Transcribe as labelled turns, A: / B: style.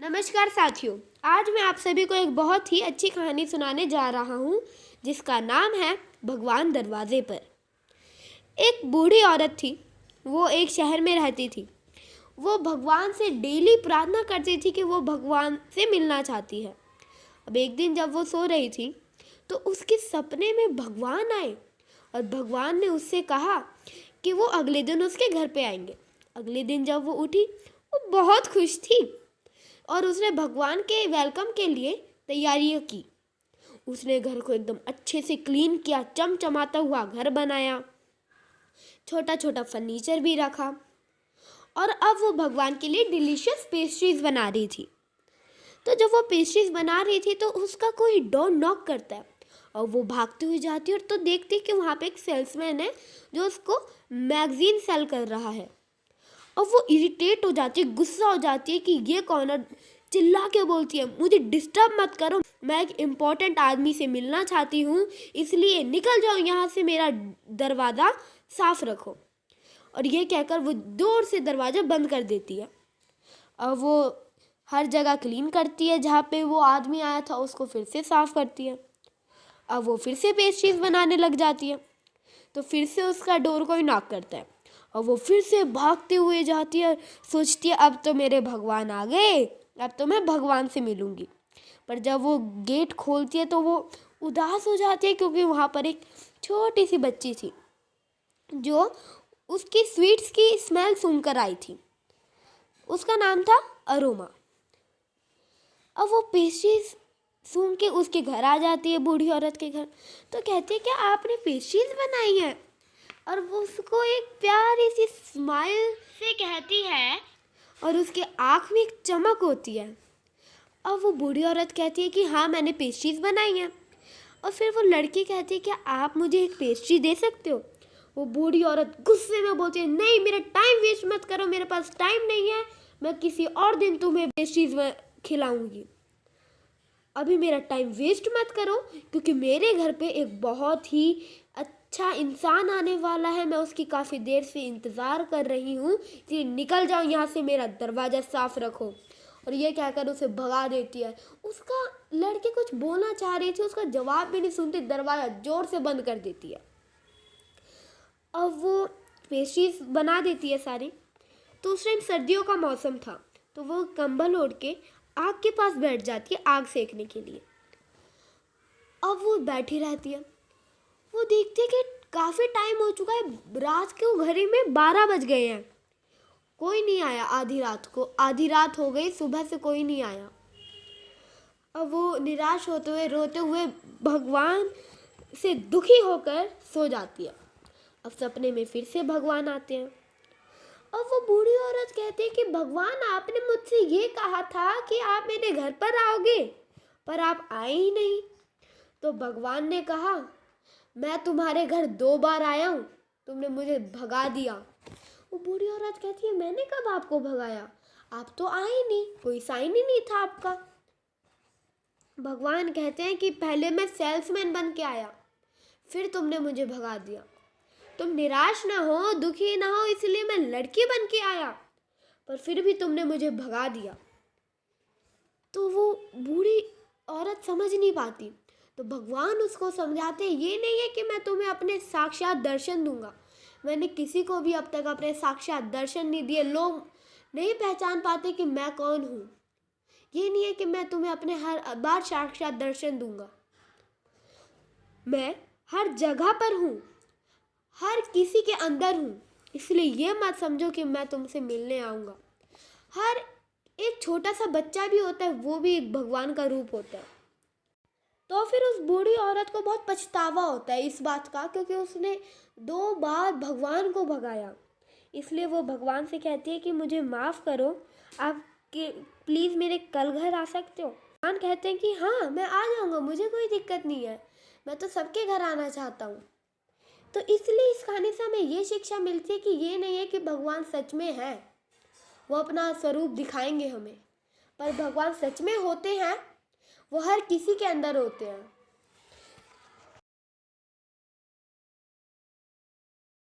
A: नमस्कार साथियों, आज मैं आप सभी को एक बहुत ही अच्छी कहानी सुनाने जा रहा हूँ जिसका नाम है भगवान दरवाजे पर। एक बूढ़ी औरत थी। वो एक शहर में रहती थी। वो भगवान से डेली प्रार्थना करती थी कि वो भगवान से मिलना चाहती है। अब एक दिन जब वो सो रही थी तो उसके सपने में भगवान आए और भगवान ने उससे कहा कि वो अगले दिन उसके घर पे आएंगे। अगले दिन जब वो उठी वो बहुत खुश थी और उसने भगवान के वेलकम के लिए तैयारियां की। उसने घर को एकदम अच्छे से क्लीन किया, चमचमाता हुआ घर बनाया, छोटा छोटा फर्नीचर भी रखा और अब वो भगवान के लिए डिलीशियस पेस्ट्रीज बना रही थी। तो जब वो पेस्ट्रीज बना रही थी तो उसका कोई डोर नॉक करता है और वो भागती हुई जाती है और तो देखती कि वहाँ पे एक सेल्समैन है जो उसको मैगजीन सेल कर रहा है। और वो इरिटेट हो जाती है, गुस्सा हो जाती है कि ये कौन है, चिल्ला के बोलती है, मुझे डिस्टर्ब मत करो, मैं एक इम्पोर्टेंट आदमी से मिलना चाहती हूँ, इसलिए निकल जाओ यहाँ से, मेरा दरवाज़ा साफ रखो। और ये कहकर वो जोर से दरवाज़ा बंद कर देती है। अब वो हर जगह क्लीन करती है, जहाँ पे वो आदमी आया था उसको फिर से साफ करती है। अब वो फिर से पेस्ट्रीज बनाने लग जाती है तो फिर से उसका डोर कोई नॉक करता है और वो फिर से भागते हुए जाती है, सोचती है अब तो मेरे भगवान आ गए, अब तो मैं भगवान से मिलूंगी। पर जब वो गेट खोलती है तो वो उदास हो जाती है क्योंकि वहाँ पर एक छोटी सी बच्ची थी जो उसकी स्वीट्स की स्मेल सूंघकर आई थी। उसका नाम था अरोमा। अब वो पेस्ट्रीज सूंघ के उसके घर आ जाती है, बूढ़ी औरत के घर। तो कहती है क्या आपने पेस्ट्रीज बनाई है? और वो उसको एक प्यारी सी स्माइल से कहती है और उसके आँख में एक चमक होती है। अब वो बूढ़ी औरत कहती है कि हाँ मैंने पेस्ट्रीज बनाई हैं। और फिर वो लड़की कहती है क्या आप मुझे एक पेस्ट्री दे सकते हो? वो बूढ़ी औरत गुस्से में बोलती है नहीं, मेरा टाइम वेस्ट मत करो, मेरे पास टाइम नहीं है, मैं किसी और दिन तुम्हें पेस्ट्रीज खिलाऊंगी। अभी मेरा टाइम वेस्ट मत करो क्योंकि मेरे घर पे एक बहुत ही अच्छा इंसान आने वाला है, मैं उसकी काफ़ी देर से इंतज़ार कर रही हूँ, कि निकल जाओ यहाँ से, मेरा दरवाज़ा साफ रखो। और ये कहकर उसे भगा देती है। उसका लड़की कुछ बोलना चाह रही थी, उसका जवाब भी नहीं सुनती, दरवाज़ा ज़ोर से बंद कर देती है। अब वो पेस्ट्रीज बना देती है सारी। तो उस टाइम सर्दियों का मौसम था तो वो कंबल ओढ़ के आग के पास बैठ जाती है आग सेकने के लिए। अब वो बैठी रहती है। वो देखती है कि काफ़ी टाइम हो चुका है, रात के घड़ी में 12 बज गए हैं, कोई नहीं आया। आधी रात हो गई, सुबह से कोई नहीं आया। अब वो निराश होते हुए, रोते हुए, भगवान से दुखी होकर सो जाती है। अब सपने में फिर से भगवान आते हैं। अब वो बूढ़ी औरत कहती है कि भगवान आपने मुझसे ये कहा था कि आप मेरे घर पर आओगे, पर आप आए ही नहीं। तो भगवान ने कहा मैं तुम्हारे घर 2 बार आया हूँ, तुमने मुझे भगा दिया। वो बूढ़ी औरत कहती है मैंने कब आपको भगाया, आप तो आए नहीं, कोई साइन ही नहीं था आपका। भगवान कहते हैं कि पहले मैं सेल्समैन बन के आया, फिर तुमने मुझे भगा दिया। तुम निराश ना हो, दुखी ना हो, इसलिए मैं लड़की बन के आया, पर फिर भी तुमने मुझे भगा दिया। तो वो बूढ़ी औरत समझ नहीं पाती। तो भगवान उसको समझाते ये नहीं है कि मैं तुम्हें अपने साक्षात दर्शन दूंगा, मैंने किसी को भी अब तक अपने साक्षात दर्शन नहीं दिए, लोग नहीं पहचान पाते कि मैं कौन हूँ। ये नहीं है कि मैं तुम्हें अपने हर बार साक्षात दर्शन दूंगा, मैं हर जगह पर हूँ, हर किसी के अंदर हूँ, इसलिए ये मत समझो कि मैं तुमसे मिलने आऊँगा। हर एक छोटा सा बच्चा भी होता है, वो भी एक भगवान का रूप होता है। तो फिर उस बूढ़ी औरत को बहुत पछतावा होता है इस बात का, क्योंकि उसने 2 बार भगवान को भगाया। इसलिए वो भगवान से कहती है कि मुझे माफ़ करो, आप के प्लीज़ मेरे कल घर आ सकते हो? भगवान कहते हैं कि हाँ मैं आ जाऊँगा, मुझे कोई दिक्कत नहीं है, मैं तो सबके घर आना चाहता हूँ। तो इसलिए इस कहानी से हमें ये शिक्षा मिलती है कि ये नहीं है कि भगवान सच में है, वो अपना स्वरूप दिखाएंगे हमें, पर भगवान सच में होते हैं, वो हर किसी के अंदर होते हैं।